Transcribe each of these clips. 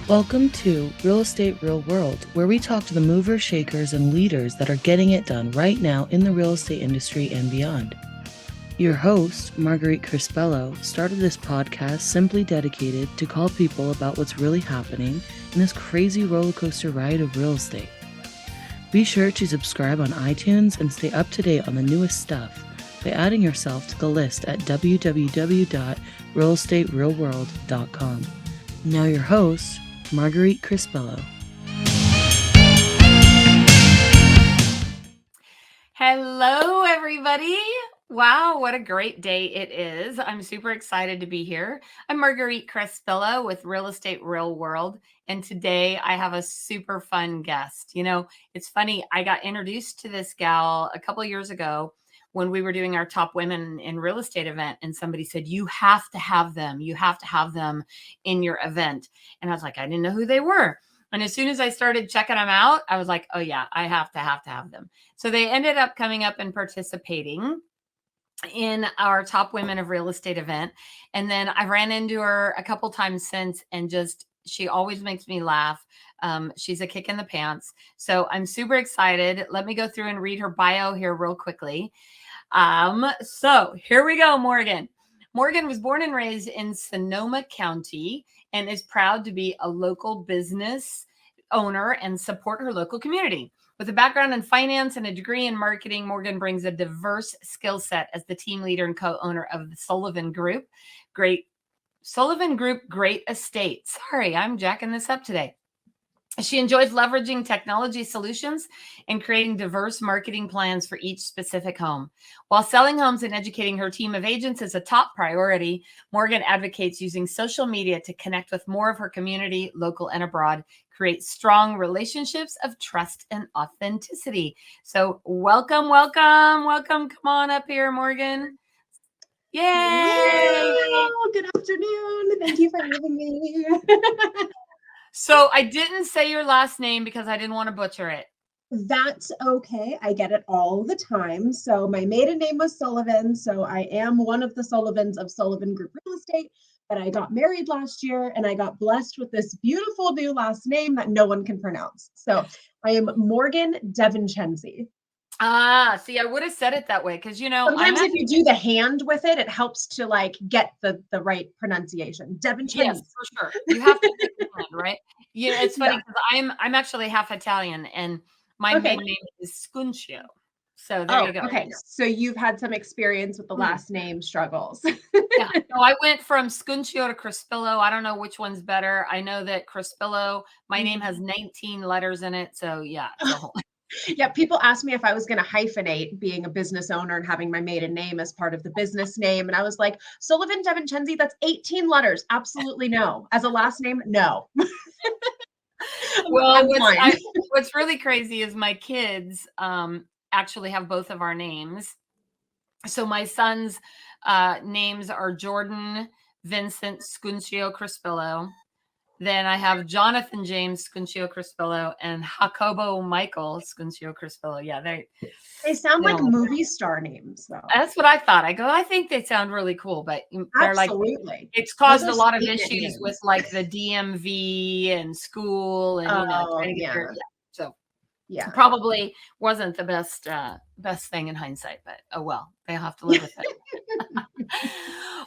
Welcome to Real Estate Real World, where we talk to the movers, shakers, and leaders that are getting it done right now in the real estate industry and beyond. Your host, Marguerite Crespillo, started this podcast simply dedicated to call people about what's really happening in this crazy roller coaster ride of real estate. Be sure to subscribe on iTunes and stay up to date on the newest stuff by adding yourself to the list at www.realestaterealworld.com. Now your host, Marguerite Crespillo. Hello, everybody. Wow, what a great day it is. I'm super excited to be here. I'm Marguerite Crespillo with Real Estate Real World. And today I have a super fun guest. You know, it's funny. I got introduced to this gal a couple of years ago when we were doing our top women in real estate event. And somebody said, you have to have them. You have to have them in your event. And I was like, I didn't know who they were. And as soon as I started checking them out, I was like, oh yeah, I have to have them. So they ended up coming up and participating in our top women of real estate event. And then I ran into her a couple times since, and just, she always makes me laugh. She's a kick in the pants. So I'm super excited. Let me go through and read her bio here real quickly. So here we go, Morgan. Morgan was born and raised in Sonoma County and is proud to be a local business owner and support her local community. With a background in finance and a degree in marketing, Morgan brings a diverse skill set as the team leader and co-owner of the Sullivan Group. Great Estate. Sorry, I'm jacking this up today. She enjoys leveraging technology solutions and creating diverse marketing plans for each specific home. While selling homes and educating her team of agents is a top priority, Morgan advocates using social media to connect with more of her community, local and abroad, create strong relationships of trust and authenticity. So welcome. Come on up here, Morgan. Yay! Hello. Good afternoon. Thank you for having me. So I didn't say your last name because I didn't want to butcher it. That's okay. I get it all the time. So my maiden name was Sullivan. So I am one of the Sullivans of Sullivan Group Real Estate. But I got married last year and I got blessed with this beautiful new last name that no one can pronounce. So I am Morgan Devencenzi. See, I would have said it that way because, you know, sometimes if you do the hand with it, it helps to like get the right pronunciation. Devencenzi. Yes, for sure. You have to do the hand, right? Yeah, it's funny because I'm actually half Italian and my maiden name is Scuncio. So there you go. Okay. So you've had some experience with the last name struggles. Yeah. So I went from Scuncio to Crespillo. I don't know which one's better. I know that Crespillo, my name has 19 letters in it. So yeah. Yeah, people asked me if I was going to hyphenate being a business owner and having my maiden name as part of the business name. And I was like, Sullivan Devencenzi, that's 18 letters. Absolutely no. As a last name, no. Well, what's really crazy is my kids actually have both of our names. So my son's names are Jordan Vincent Scuncio Crespillo. Then I have Jonathan James Scuncio Crespillo and Jacobo Michael Scuncio Crespillo. Yeah, they sound like movie star names, though. That's what I thought. I think they sound really cool, but they're absolutely. It's caused a lot of issues with like the DMV and school and trying to get your, So yeah, probably wasn't the best thing in hindsight, but oh well, they'll have to live with it.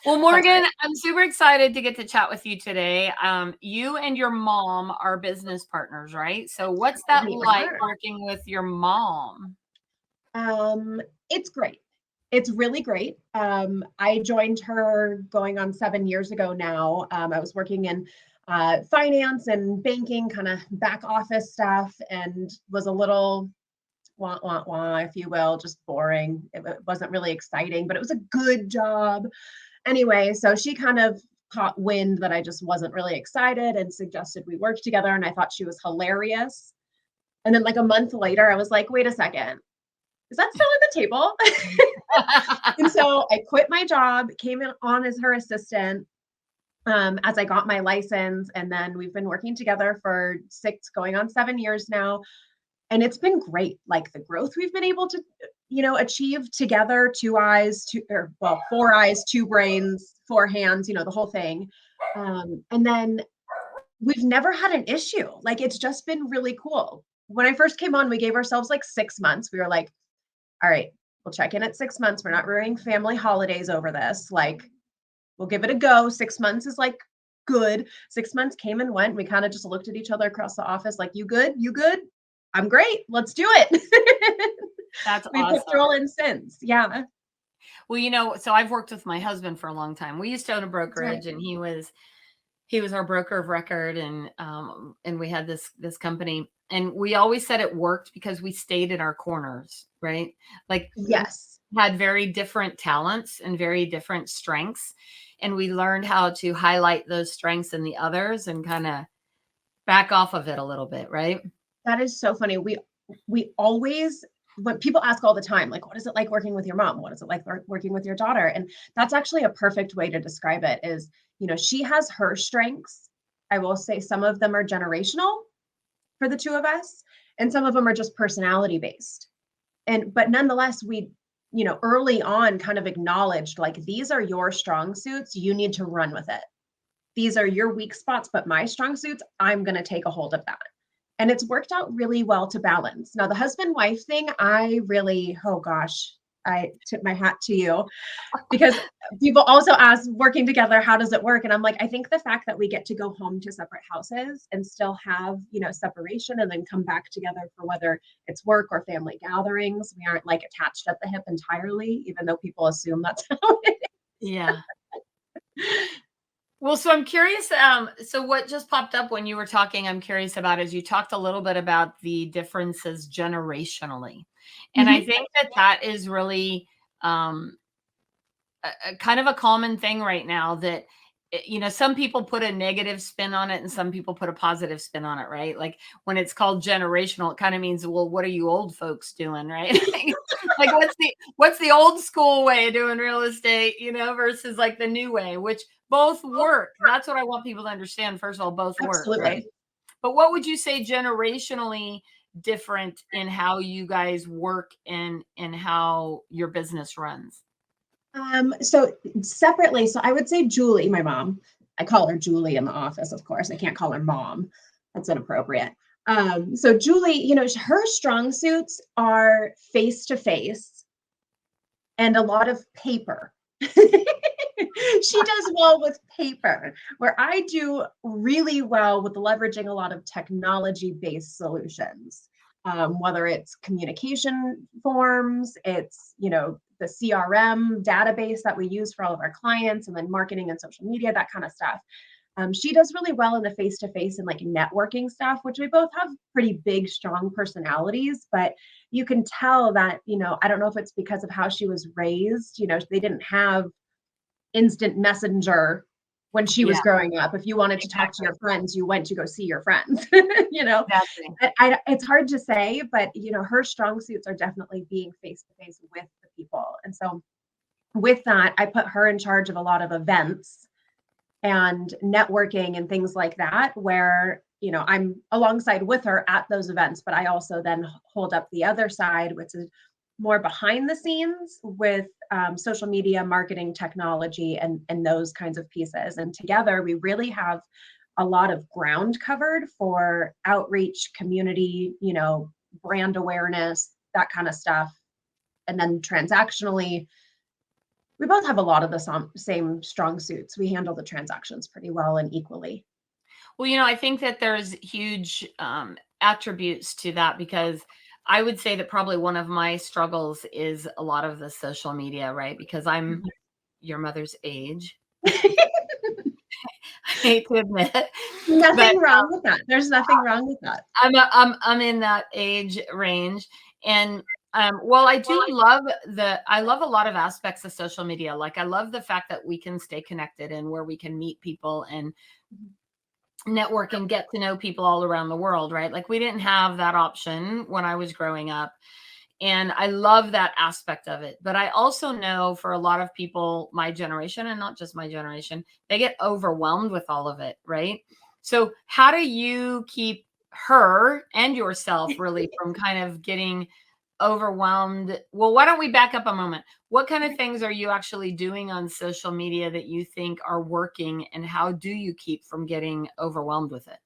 Well, Morgan, I'm super excited to get to chat with you today. You and your mom are business partners, right? So what's that like working with your mom? It's great. It's really great. I joined her going on 7 years ago now. I was working in finance and banking, kind of back office stuff, and was a little wah, if you will, just boring. It wasn't really exciting, but it was a good job. Anyway, so she kind of caught wind that I just wasn't really excited and suggested we work together. And I thought she was hilarious. And then like a month later, I was like, wait a second, is that still on the table? And so I quit my job, came on as her assistant as I got my license. And then we've been working together for 6 going on 7 years now. And it's been great. Like the growth we've been able to, achieve together, 4 eyes, 2 brains, 4 hands, the whole thing. And then we've never had an issue. Like, it's just been really cool. When I first came on, we gave ourselves like 6 months. We were like, all right, we'll check in at 6 months. We're not ruining family holidays over this. Like, we'll give it a go. 6 months is like good. 6 months came and went. We kind of just looked at each other across the office like, you good? You good? I'm great. Let's do it. That's We've kept awesome. rolling since. Yeah. Well, so I've worked with my husband for a long time. We used to own a That's right. brokerage, and he was our broker of record, and we had this company, and we always said it worked because we stayed in our corners, right? Like, Yes. we had very different talents and very different strengths, and we learned how to highlight those strengths in the others and kind of back off of it a little bit, right? That is so funny. We always, when people ask all the time, like, what is it like working with your mom? What is it like working with your daughter? And that's actually a perfect way to describe it is, she has her strengths. I will say some of them are generational for the two of us, and some of them are just personality based. But nonetheless, we, early on kind of acknowledged like, these are your strong suits. You need to run with it. These are your weak spots, but my strong suits, I'm going to take a hold of that. And it's worked out really well to balance. Now, the husband-wife thing, oh gosh, I tip my hat to you, because people also ask, working together, how does it work? And I'm like, I think the fact that we get to go home to separate houses and still have, separation, and then come back together for whether it's work or family gatherings. We aren't like attached at the hip entirely, even though people assume that's how it Yeah. Well, so I'm curious. So what just popped up when you were talking, I'm curious about, is you talked a little bit about the differences generationally. And I is. think that is really a kind of a common thing right now, that, some people put a negative spin on it and some people put a positive spin on it, right? Like, when it's called generational, it kind of means, well, what are you old folks doing, right? Like, what's the old school way of doing real estate, versus like the new way, which both work. That's what I want people to understand. First of all, both work, right? Absolutely. But what would you say generationally different in how you guys work and how your business runs? So separately, so I would say Julie, my mom, I call her Julie in the office, of course. I can't call her mom. That's inappropriate. So Julie, her strong suits are face to face and a lot of paper. She does well with paper, where I do really well with leveraging a lot of technology-based solutions. Whether it's communication forms, it's, the CRM database that we use for all of our clients, and then marketing and social media, that kind of stuff. She does really well in the face-to-face and like networking stuff, which we both have pretty big, strong personalities, but you can tell that, I don't know if it's because of how she was raised, they didn't have instant messenger when she was Yeah, growing up. If you wanted to talk to your friends, you went to go see your friends. exactly. It's hard to say, but her strong suits are definitely being face to face with the people. And so with that, I put her in charge of a lot of events and networking and things like that, where I'm alongside with her at those events, but I also then hold up the other side, which is more behind the scenes with social media, marketing, technology, and those kinds of pieces. And together, we really have a lot of ground covered for outreach, community, brand awareness, that kind of stuff. And then transactionally, we both have a lot of the same strong suits. We handle the transactions pretty well and equally. Well, I think that there's huge attributes to that, because I would say that probably one of my struggles is a lot of the social media, right? Because I'm your mother's age. I hate to admit, but Nothing wrong with that. There's nothing wrong with that. I'm in that age range, and well, I love a lot of aspects of social media. Like, I love the fact that we can stay connected and where we can meet people and network and get to know people all around the world, right? Like, we didn't have that option when I was growing up. And I love that aspect of it. But I also know for a lot of people, my generation, and not just my generation, they get overwhelmed with all of it, right? So how do you keep her and yourself really from kind of getting overwhelmed? Well, why don't we back up a moment? What kind of things are you actually doing on social media that you think are working, and how do you keep from getting overwhelmed with it?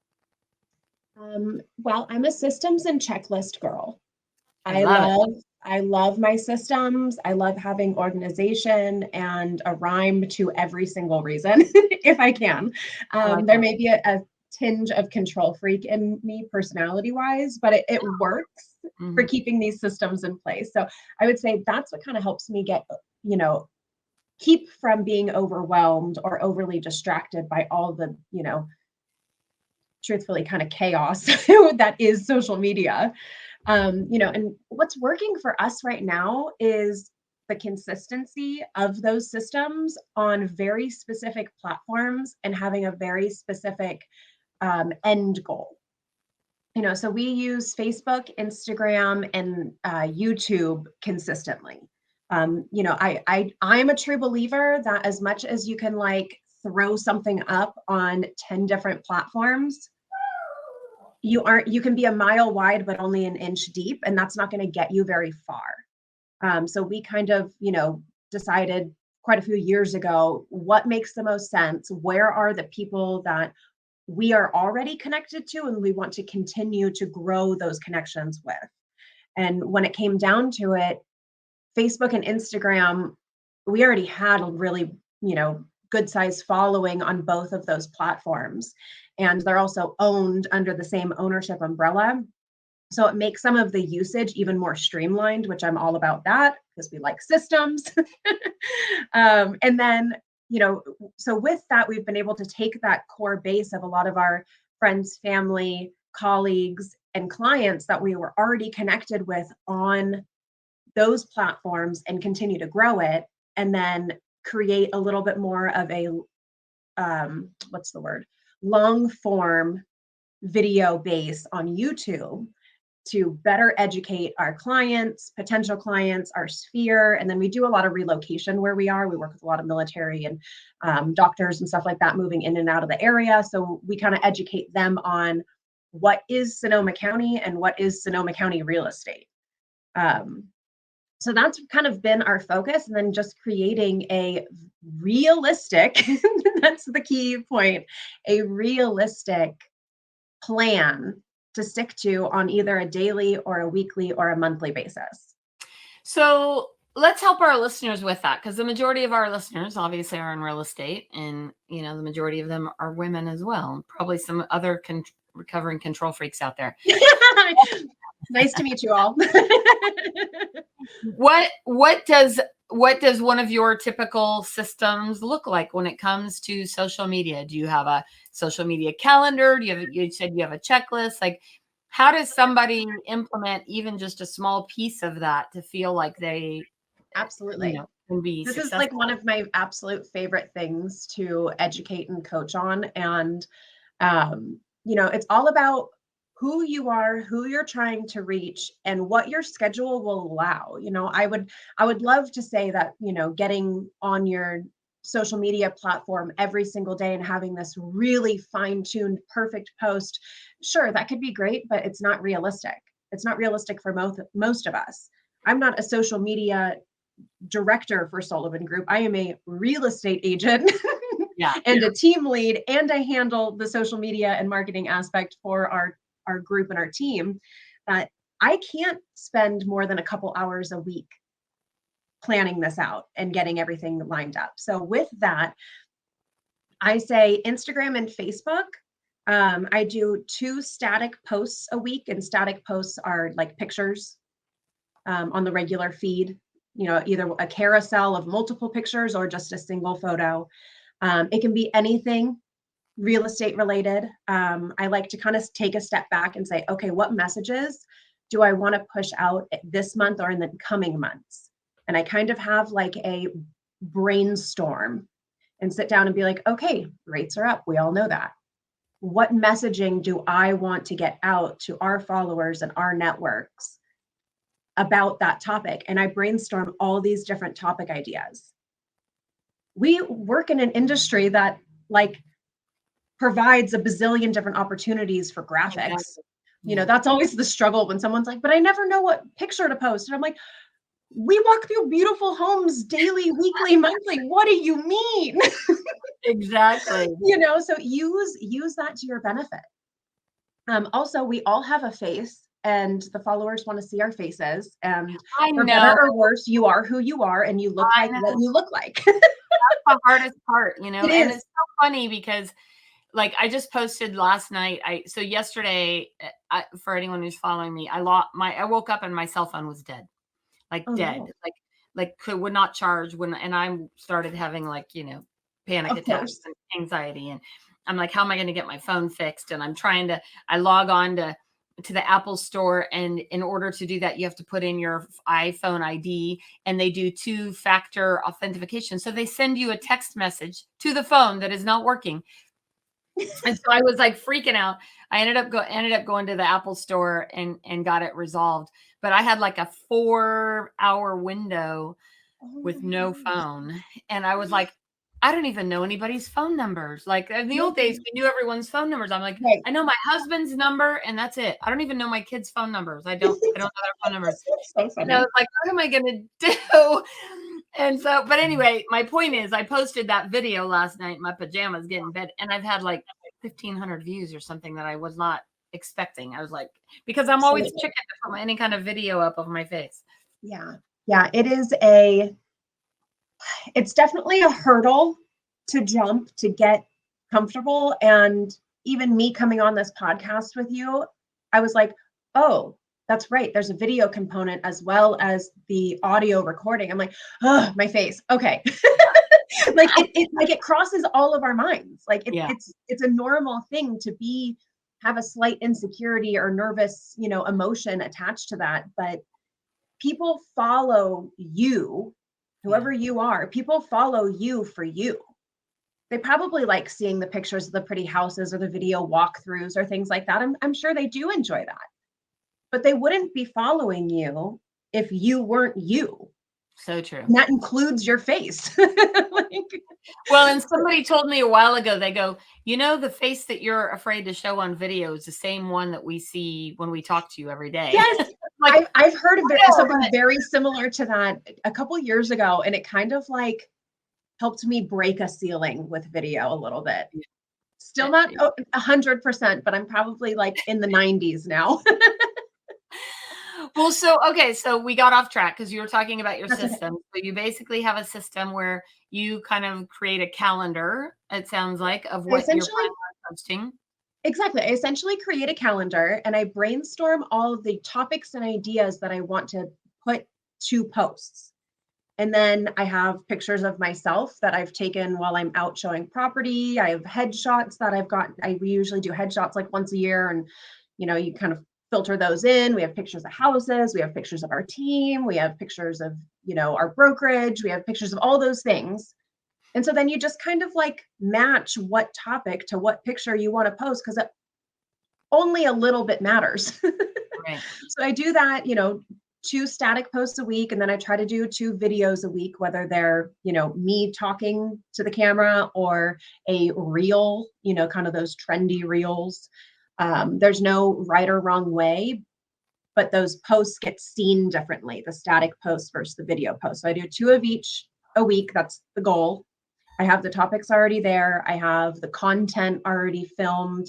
Well, I'm a systems and checklist girl. I I love it. love my systems. I love having organization and a rhyme to every single reason if I can. I like There that. may be a tinge of control freak in me personality wise, but it works for Mhm. keeping these systems in place. So I would say that's what kind of helps me get, keep from being overwhelmed or overly distracted by all the, truthfully kind of chaos that is social media. And what's working for us right now is the consistency of those systems on very specific platforms and having a very specific end goal. So we use Facebook, Instagram, and YouTube consistently. I'm a true believer that as much as you can like throw something up on 10 different platforms, you can be a mile wide but only an inch deep, and that's not going to get you very far. So we kind of decided quite a few years ago what makes the most sense, where are the people that we are already connected to and we want to continue to grow those connections with. And when it came down to it, Facebook and Instagram, we already had a really, good sized following on both of those platforms. And they're also owned under the same ownership umbrella. So it makes some of the usage even more streamlined, which I'm all about that because we like systems. And then, so with that, we've been able to take that core base of a lot of our friends, family, colleagues, and clients that we were already connected with on those platforms and continue to grow it, and then create a little bit more of a what's the word, long form video base on YouTube to better educate our clients, potential clients, our sphere. And then we do a lot of relocation where we are. We work with a lot of military and doctors and stuff like that moving in and out of the area. So we kind of educate them on what is Sonoma County and what is Sonoma County real estate. So that's kind of been our focus. And then just creating a realistic, that's the key point, a realistic plan to stick to on either a daily or a weekly or a monthly basis. So let's help our listeners with that, because the majority of our listeners obviously are in real estate, and the majority of them are women as well. Probably some other recovering control freaks out there. Nice to meet you all. What does one of your typical systems look like when it comes to social media? Do you have a social media calendar? You said you have a checklist? Like, how does somebody implement even just a small piece of that to feel like they Absolutely. can be This successful? is like one of my absolute favorite things to educate and coach on. And, it's all about who you are, who you're trying to reach, and what your schedule will allow. I would love to say that, getting on your social media platform every single day and having this really fine-tuned, perfect post, sure, that could be great, but it's not realistic. It's not realistic for most of us. I'm not a social media director for Sullivan Group. I am a real estate agent Yeah. and a team lead, and I handle the social media and marketing aspect for our group and our team. That I can't spend more than a couple hours a week planning this out and getting everything lined up. So with that, I say Instagram and Facebook. I do 2 static posts a week, and static posts are like pictures on the regular feed, either a carousel of multiple pictures or just a single photo. It can be anything real estate related. I like to kind of take a step back and say, okay, what messages do I want to push out this month or in the coming months? And I kind of have like a brainstorm and sit down and be like, okay, rates are up. We all know that. What messaging do I want to get out to our followers and our networks about that topic? And I brainstorm all these different topic ideas. We work in an industry that like provides a bazillion different opportunities for graphics. Exactly. That's always the struggle when someone's like, but I never know what picture to post. And I'm like, we walk through beautiful homes daily, weekly, monthly. What do you mean? Exactly. So use that to your benefit. Also, we all have a face, and the followers want to see our faces. And I for know. better or worse, you are who you are, and you look like what you look like. The hardest part, It and is. it's so funny because like I just posted last night. So yesterday, for anyone who's following me, I woke up and my cell phone was dead, like dead, No. would not charge and I started having panic Of attacks course. and anxiety. And I'm like, how am I going to get my phone fixed? And I log on to the Apple store. And in order to do that, you have to put in your iPhone ID, and they do 2-factor authentication. So they send you a text message to the phone that is not working. And so I was like freaking out. I ended up going to the Apple store and got it resolved. But I had like a 4-hour window with no phone. And I was like, I don't even know anybody's phone numbers. Like in the old days, we knew everyone's phone numbers. I'm like, Right. I know my husband's number and that's it. I don't even know my kids' phone numbers. I don't know their phone numbers. So funny. And I was like, what am I going to do? And so, but anyway, my point is I posted that video last night in my pajamas getting in bed, and I've had like 1,500 views or something that I was not expecting. I was like, because I'm always chicken to put any kind of video up of my face. Yeah. Yeah. It's definitely a hurdle to jump to get comfortable. And even me coming on this podcast with you, I was like, oh, that's right. There's a video component as well as the audio recording. I'm like, oh, my face. Okay. it crosses all of our minds. Like it's a normal thing to have a slight insecurity or nervous, emotion attached to that. But people follow you, whoever you are. People follow you for you. They probably like seeing the pictures of the pretty houses or the video walkthroughs or things like that. I'm sure they do enjoy that. But they wouldn't be following you if you weren't you. So true. And that includes your face. Well, and somebody told me a while ago, they go, the face that you're afraid to show on video is the same one that we see when we talk to you every day. Yes. I've heard of something very similar to that a couple years ago, and it kind of like helped me break a ceiling with video a little bit. Still not 100%, but I'm probably like in the 90s now. Well, so we got off track because you were talking about your system. So you basically have a system where you kind of create a calendar, it sounds like, of what you're planning on posting. Exactly. I essentially create a calendar and I brainstorm all of the topics and ideas that I want to put to posts. And then I have pictures of myself that I've taken while I'm out showing property. I have headshots that I've got. We usually do headshots like once a year, and you kind of filter those in. We have pictures of houses, we have pictures of our team, we have pictures of our brokerage, we have pictures of all those things. And so then you just kind of like match what topic to what picture you want to post, because only a little bit matters. Right. So I do that, 2 static posts a week, and then I try to do 2 videos a week, whether they're me talking to the camera or a reel, kind of those trendy reels. There's no right or wrong way, but those posts get seen differently, the static post versus the video post. So I do 2 of each a week. That's the goal. I have the topics already there. I have the content already filmed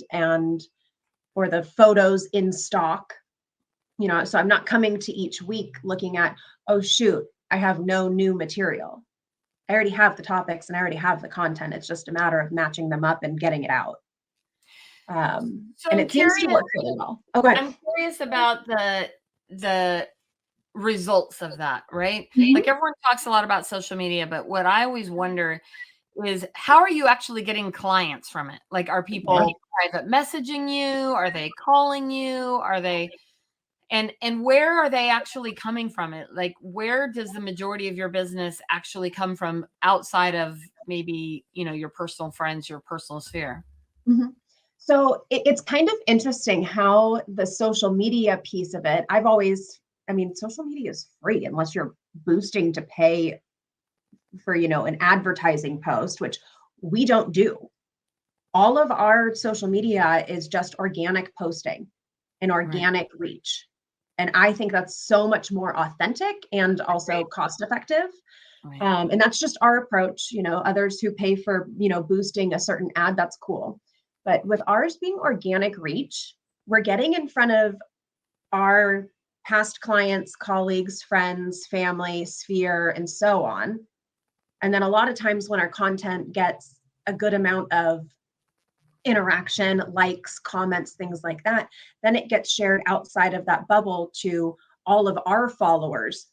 or the photos in stock. So I'm not coming to each week looking at, oh shoot, I have no new material. I already have the topics and I already have the content. It's just a matter of matching them up and getting it out. And it seems to work really well. Okay. I'm curious about the results of that, right? Mm-hmm. Like everyone talks a lot about social media, but what I always wonder is how are you actually getting clients from it? Like, are people private messaging you? Are they calling you? Are they, and where are they actually coming from it? Like, where does the majority of your business actually come from outside of maybe, your personal friends, your personal sphere? Mm-hmm. So it's kind of interesting how the social media piece of it, social media is free unless you're boosting to pay for, an advertising post, which we don't do. All of our social media is just organic posting. and organic reach. And I think that's so much more authentic and also cost effective. Right. And that's just our approach. Others who pay for, boosting a certain ad, that's cool. But with ours being organic reach, we're getting in front of our past clients, colleagues, friends, family, sphere, and so on. And then a lot of times when our content gets a good amount of interaction, likes, comments, things like that, then it gets shared outside of that bubble to all of our followers.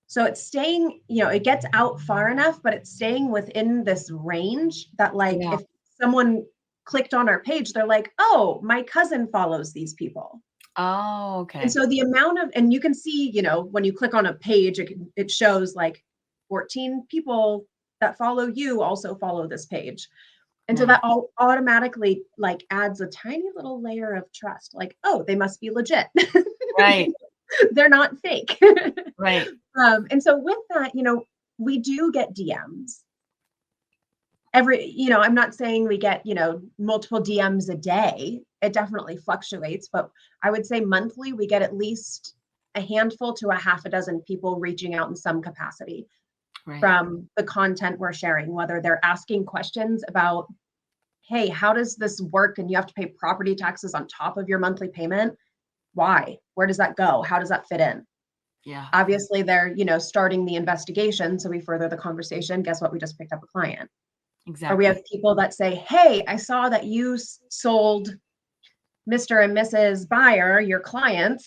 So it's staying, it gets out far enough, but it's staying within this range that if someone clicked on our page, they're like, oh, my cousin follows these people. Oh, okay. And so the amount of, and you can see, when you click on a page, it shows 14 people that follow you also follow this page. And so that all automatically adds a tiny little layer of trust. Oh, they must be legit. Right. They're not fake. Right. And so with that, we do get DMs. I'm not saying we get, multiple DMs a day. It definitely fluctuates, but I would say monthly, we get at least a handful to a half a dozen people reaching out in some capacity from the content we're sharing, whether they're asking questions about, hey, how does this work? And you have to pay property taxes on top of your monthly payment. Why? Where does that go? How does that fit in? Yeah. Obviously, they're, starting the investigation. So we further the conversation. Guess what? We just picked up a client. Exactly. Or we have people that say, hey, I saw that you sold Mr. and Mrs. Buyer, your clients,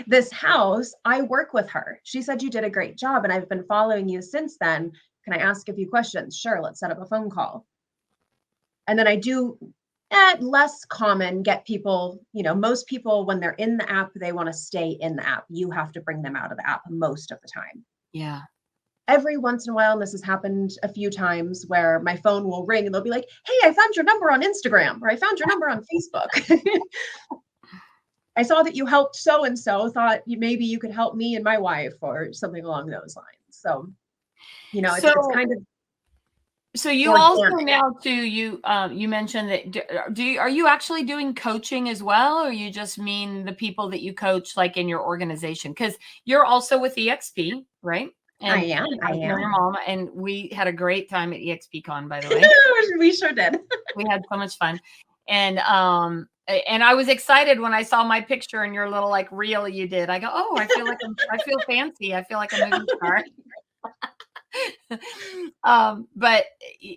this house. I work with her. She said you did a great job and I've been following you since then. Can I ask a few questions? Sure, let's set up a phone call. And then I do, less common, get people, most people when they're in the app, they want to stay in the app. You have to bring them out of the app most of the time. Yeah. Every once in a while, and this has happened a few times, where my phone will ring and they'll be like, hey, I found your number on Instagram, or I found your number on Facebook. I saw that you helped so-and-so, thought maybe you could help me and my wife, or something along those lines. So, it's kind of. So you also now too, you mentioned that, are you actually doing coaching as well? Or you just mean the people that you coach in your organization? Because you're also with EXP, right? And I am. Your mom, and we had a great time at EXPCon, by the way. We sure did. We had so much fun. And I was excited when I saw my picture in your little reel you did. I go, oh, I feel fancy. I feel like a movie star. But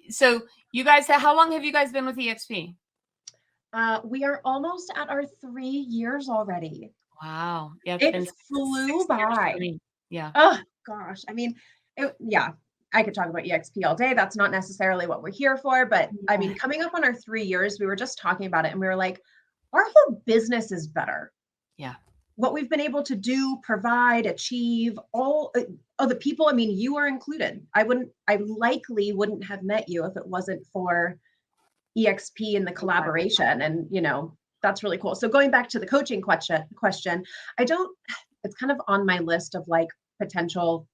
so you guys, how long have you guys been with EXP? We are almost at our 3 years already. Wow. Yeah. It flew by. Yeah. Oh gosh. I mean, I could talk about EXP all day. That's not necessarily what we're here for, but I mean, coming up on our 3 years, we were just talking about it and we were like, our whole business is better. Yeah. What we've been able to do, provide, achieve, all the people, I mean, you are included. I likely wouldn't have met you if it wasn't for EXP and the collaboration. And, that's really cool. So going back to the coaching question, it's kind of on my list of potential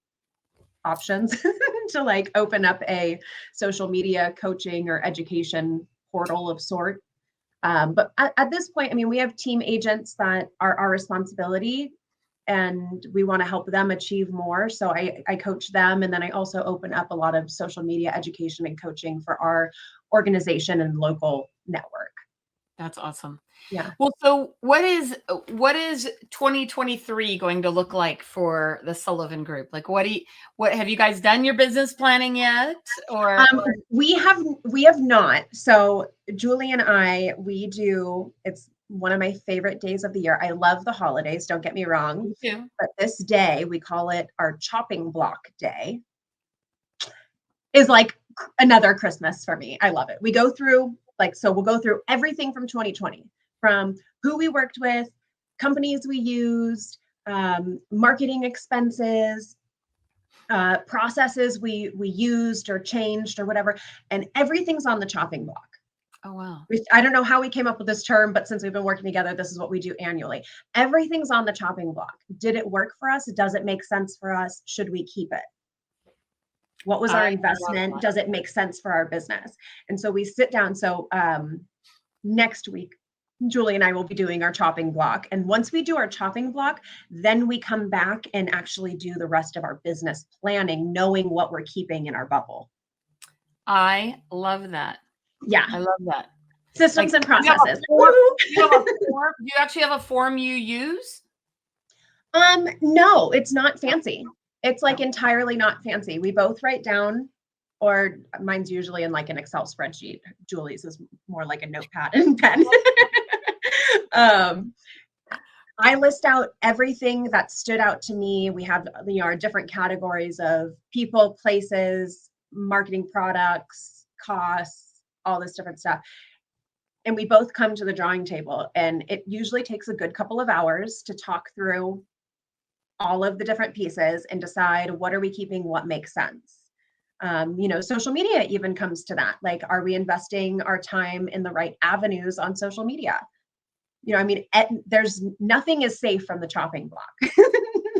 options to open up a social media coaching or education portal of sort. But at this point, I mean, we have team agents that are our responsibility and we want to help them achieve more. So I coach them. And then I also open up a lot of social media education and coaching for our organization and local network. That's awesome. Yeah. Well, so what is 2023 going to look like for the Sullivan Group? What have you guys done your business planning yet? Or we have not. So Julie and I, it's one of my favorite days of the year. I love the holidays, don't get me wrong. Me too. But this day, we call it our chopping block day, is like another Christmas for me. I love it. We go through we'll go through everything from 2020, from who we worked with, companies we used, marketing expenses, processes we used or changed or whatever, and everything's on the chopping block. Oh, wow. I don't know how we came up with this term, but since we've been working together, this is what we do annually. Everything's on the chopping block. Did it work for us? Does it make sense for us? Should we keep it? What was our investment? Does it make sense for our business? And so we sit down. So next week, Julie and I will be doing our chopping block. And once we do our chopping block, then we come back and actually do the rest of our business planning, knowing what we're keeping in our bubble. I love that. Yeah. I love that. Systems and processes. Do you actually have a form you use? No, it's not fancy. It's like entirely not fancy. We both write down, or mine's usually in like an Excel spreadsheet. Julie's is more like a notepad and pen. I list out everything that stood out to me. We have, our different categories of people, places, marketing products, costs, all this different stuff. And we both come to the drawing table, and it usually takes a good couple of hours to talk through all of the different pieces and decide what are we keeping, what makes sense. Social media even comes to that. Like, are we investing our time in the right avenues on social media? There's nothing is safe from the chopping block.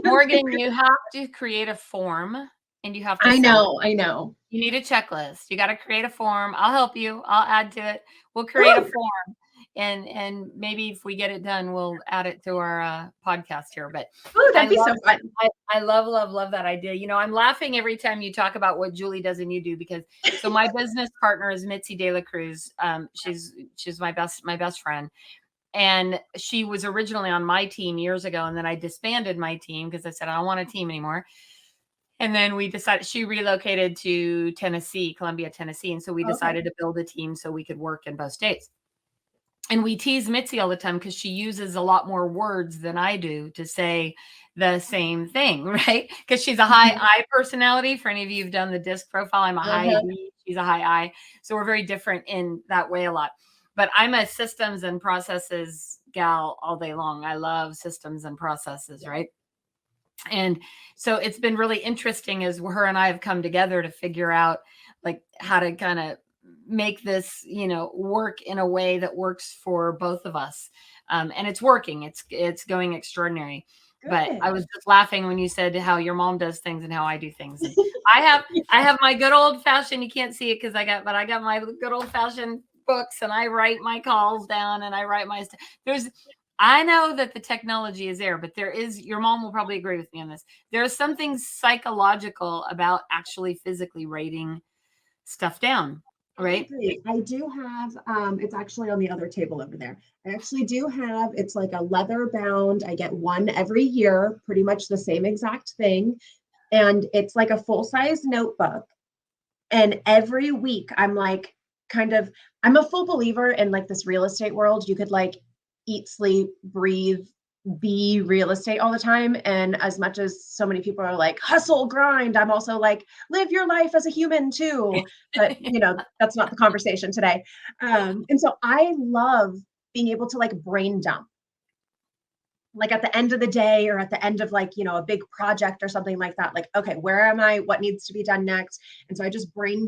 Morgan, you have to create a form, and you have to. I know. You need a checklist. You got to create a form. I'll help you. I'll add to it. We'll create a form, and maybe if we get it done, we'll add it to our podcast here. But that'd be so fun. I love that idea. I'm laughing every time you talk about what Julie does and you do, because so my business partner is Mitzi De La Cruz. She's my best friend. And she was originally on my team years ago. And then I disbanded my team because I said, I don't want a team anymore. And then we decided, she relocated to Columbia, Tennessee. And so we decided to build a team so we could work in both states. And we tease Mitzi all the time because she uses a lot more words than I do to say the same thing, right? Because she's a high I personality. For any of you who've done the DISC profile, I'm a high D, she's a high I. So we're very different in that way a lot. But I'm a systems and processes gal all day long. I love systems and processes, right? And so it's been really interesting as her and I have come together to figure out like how to kind of make this, work in a way that works for both of us. And it's working. It's going extraordinary. Good. But I was just laughing when you said how your mom does things and how I do things. And I have my good old fashioned, you can't see it because I got my good old fashioned books, and I write my calls down and I write my stuff. I know that the technology is there, but your mom will probably agree with me on this. There is something psychological about actually physically writing stuff down, right? I do have, it's actually on the other table over there. I actually do have, it's like a leather bound. I get one every year, pretty much the same exact thing. And it's like a full-size notebook. And every week I'm like, I'm a full believer in like this real estate world. You could like eat, sleep, breathe, be real estate all the time. And as much as so many people are like, hustle, grind, I'm also like, live your life as a human too. But that's not the conversation today. And so I love being able to like brain dump. Like at the end of the day or at the end of like, a big project or something like that, like, okay, where am I? What needs to be done next? And so I just brain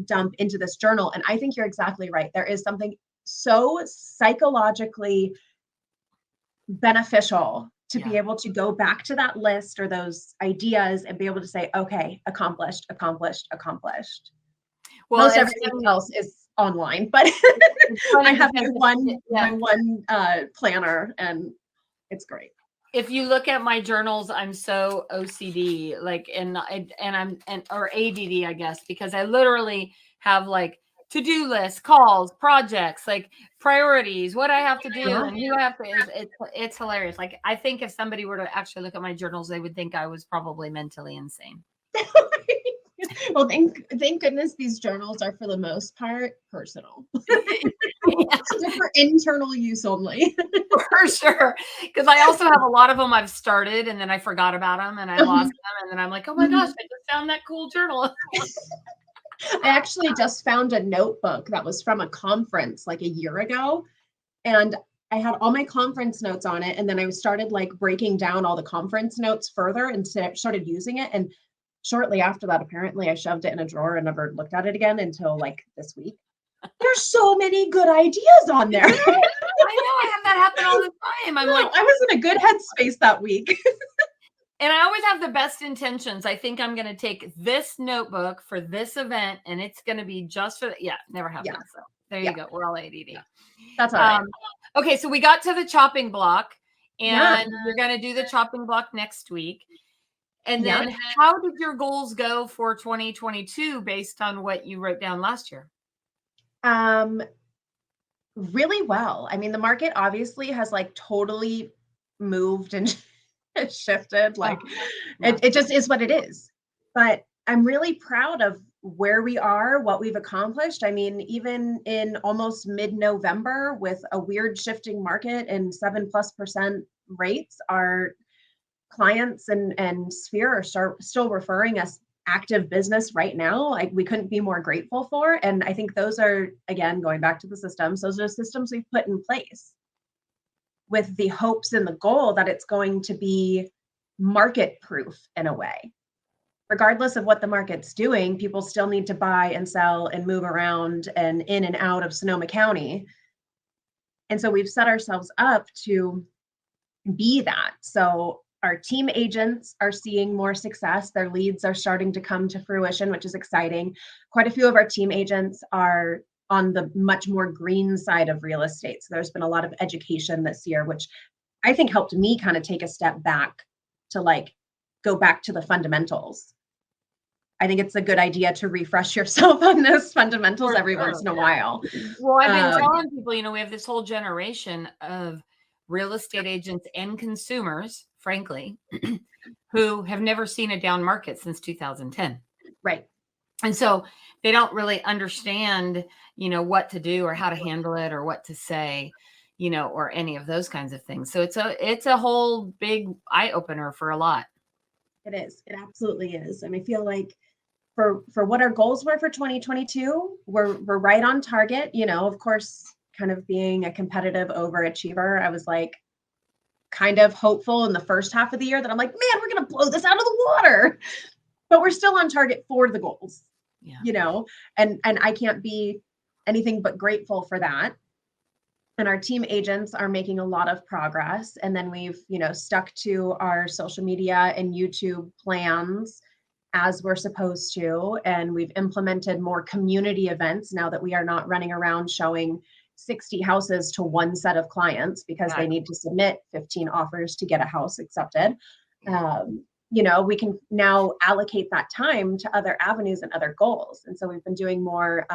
dump into this journal. And I think you're exactly right. There is something so psychologically beneficial to be able to go back to that list or those ideas and be able to say, okay, accomplished. Well, most everything else is online, but I have my one planner, and it's great. If you look at my journals, I'm so OCD, like, or ADD, I guess, because I literally have like to-do lists, calls, projects, like priorities, what I have to do and who I have to, it's hilarious. Like, I think if somebody were to actually look at my journals, they would think I was probably mentally insane. Well, thank goodness these journals are for the most part personal. It's for internal use only. For sure. Because I also have a lot of them I've started and then I forgot about them and I lost them. And then I'm like, oh my gosh, I just found that cool journal. I actually just found a notebook that was from a conference like a year ago. And I had all my conference notes on it. And then I started like breaking down all the conference notes further and started using it. And shortly after that, apparently I shoved it in a drawer and never looked at it again until like this week. There's so many good ideas on there. I know, I have that happen all the time. I was in a good headspace that week. And I always have the best intentions. I think I'm going to take this notebook for this event and it's going to be just for never happens. So there you go. We're all ADD. That's all right. Okay, so we got to the chopping block, Yeah. and you're going to do the chopping block next week. And Yeah. then how did your goals go for 2022 based on what you wrote down last year? Really well. I mean, the market obviously has like totally moved and shifted. Like Yeah. it just is what it is. But I'm really proud of where we are, what we've accomplished. I mean, even in almost mid-November with a weird shifting market and 7+% rates, our clients and Sphere are still referring us active business right now. Like we couldn't be more grateful for. And I think those are, again, going back to the systems, those are systems we've put in place with the hopes and the goal that it's going to be market proof in a way. Regardless of what the market's doing, people still need to buy and sell and move around and in and out of Sonoma County. And so we've set ourselves up to be that. So our team agents are seeing more success. Their leads are starting to come to fruition, which is exciting. Quite a few of our team agents are on the much more green side of real estate. So there's been a lot of education this year, which I think helped me kind of take a step back to like go back to the fundamentals. I think it's a good idea to refresh yourself on those fundamentals every once in a while. Well, I've been telling people, we have this whole generation of real estate agents and consumers, frankly, who have never seen a down market since 2010. Right. And so they don't really understand, what to do or how to handle it or what to say, or any of those kinds of things. So it's a whole big eye opener for a lot. It is. It absolutely is. And I feel like for what our goals were for 2022, we're right on target. Of course, kind of being a competitive overachiever, I was like kind of hopeful in the first half of the year that I'm like, man, we're going to blow this out of the water, but we're still on target for the goals, and I can't be anything but grateful for that. And our team agents are making a lot of progress. And then we've, stuck to our social media and YouTube plans as we're supposed to. And we've implemented more community events now that we are not running around showing 60 houses to one set of clients because they need to submit 15 offers to get a house accepted. We can now allocate that time to other avenues and other goals. And so we've been doing more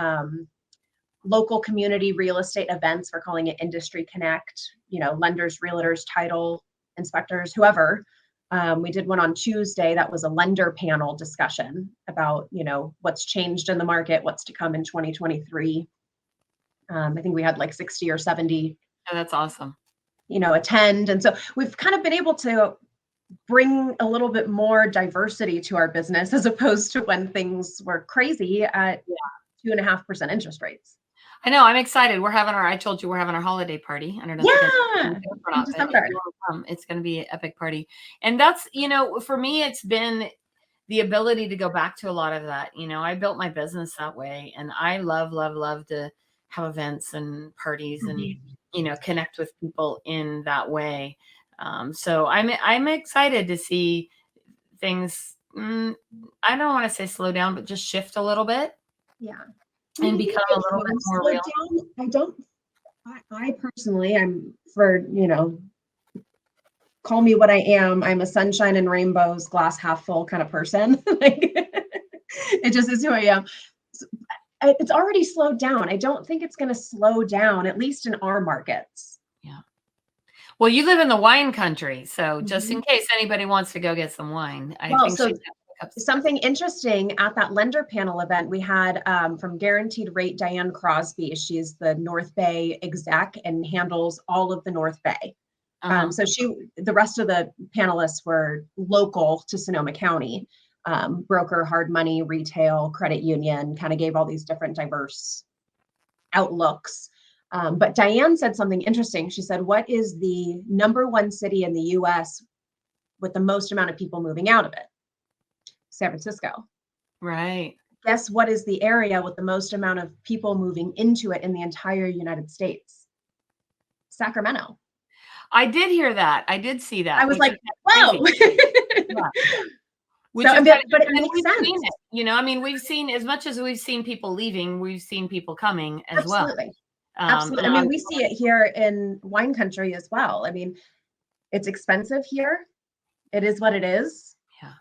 local community real estate events. We're calling it Industry Connect, lenders, realtors, title inspectors, whoever. We did one on Tuesday that was a lender panel discussion about, what's changed in the market, what's to come in 2023. I think we had like 60 or 70. Oh, that's awesome. Attend. And so we've kind of been able to bring a little bit more diversity to our business as opposed to when things were crazy at 2.5% interest rates. I know. I'm excited. I told you we're having our holiday party. I don't know. In December. It's going to be an epic party. And that's, for me, it's been the ability to go back to a lot of that. I built my business that way, and I love to have events and parties and, connect with people in that way. So I'm excited to see things. I don't want to say slow down, but just shift a little bit. Yeah. And become a little bit more real. I personally, I'm call me what I am. I'm a sunshine and rainbows, glass half full kind of person. Like it just is who I am. It's already slowed down. I don't think it's going to slow down, at least in our markets. Yeah. Well, you live in the wine country, so just in case anybody wants to go get some wine, something interesting at that lender panel event, we had from Guaranteed Rate, Diane Crosby. She's the North Bay exec and handles all of the North Bay. So the rest of the panelists were local to Sonoma County, broker, hard money, retail, credit union, kind of gave all these different diverse outlooks. But Diane said something interesting. She said, what is the number one city in the US with the most amount of people moving out of it? San Francisco. Right. Guess what is the area with the most amount of people moving into it in the entire United States? Sacramento. I did hear that. I did see that. I was like, wow. But it makes sense. We've seen, as much as we've seen people leaving, we've seen people coming as well. Absolutely. I mean, we see it here in wine country as well. I mean, it's expensive here. It is what it is. Yeah.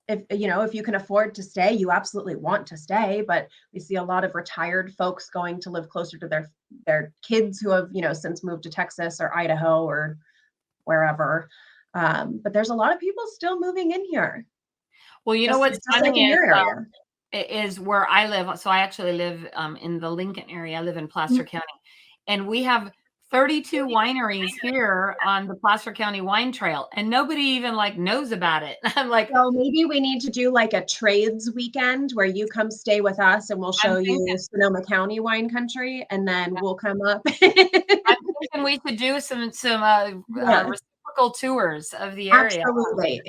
If you can afford to stay, you absolutely want to stay, but we see a lot of retired folks going to live closer to their kids who have, since moved to Texas or Idaho or wherever. But there's a lot of people still moving in here. Well, you know what's just like in your area. Is where I live. So I actually live in the Lincoln area. I live in Placer County, and we have 32 wineries here on the Placer County Wine Trail, and nobody even knows about it. I'm like, well, maybe we need to do like a trades weekend where you come stay with us and we'll show you Sonoma County wine country, and then we'll come up. I'm thinking we could do some reciprocal tours of the area. Absolutely.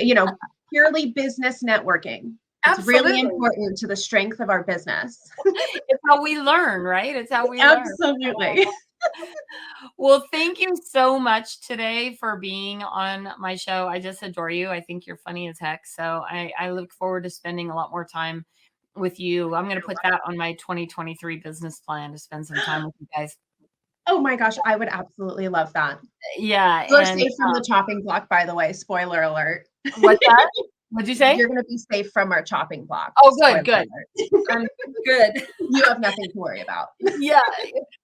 Purely business networking. It's really important to the strength of our business. It's how we learn, right? It's how we learn. Absolutely. Well, thank you so much today for being on my show. I just adore you. I think you're funny as heck. So I look forward to spending a lot more time with you. I'm going to put that on my 2023 business plan to spend some time with you guys. Oh my gosh, I would absolutely love that. Yeah. You're safe from the chopping block, by the way. Spoiler alert. What's that? What'd you say? You're going to be safe from our chopping block. Oh, good. Good. You have nothing to worry about. Yeah.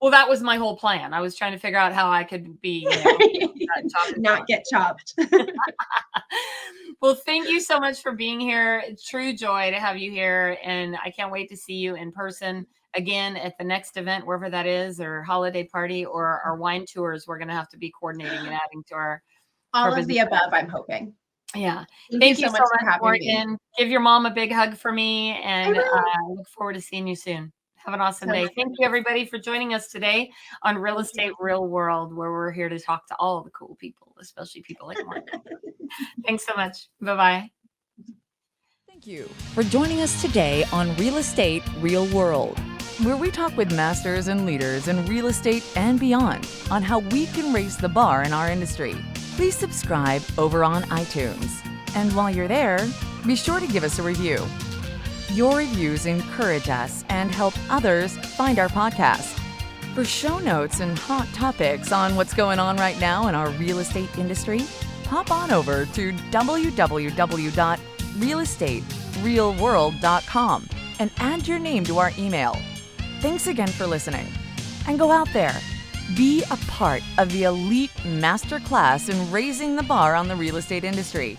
Well, that was my whole plan. I was trying to figure out how I could be, not get chopped. Well, thank you so much for being here. True joy to have you here. And I can't wait to see you in person again at the next event, wherever that is, or holiday party, or our wine tours. We're going to have to be coordinating and adding to our. All of the above, I'm hoping. Yeah. Thank you so much for having me. Give your mom a big hug for me, and I look forward to seeing you soon. Have an awesome day. Thank you, everybody, for joining us today on Real Estate Real World, where we're here to talk to all the cool people, especially people like Mark. Thanks so much. Bye-bye. Thank you for joining us today on Real Estate Real World, where we talk with masters and leaders in real estate and beyond on how we can raise the bar in our industry. Please subscribe over on iTunes. And while you're there, be sure to give us a review. Your reviews encourage us and help others find our podcast. For show notes and hot topics on what's going on right now in our real estate industry, hop on over to www.realestaterealworld.com and add your name to our email. Thanks again for listening. And go out there. Be a part of the elite masterclass in raising the bar on the real estate industry.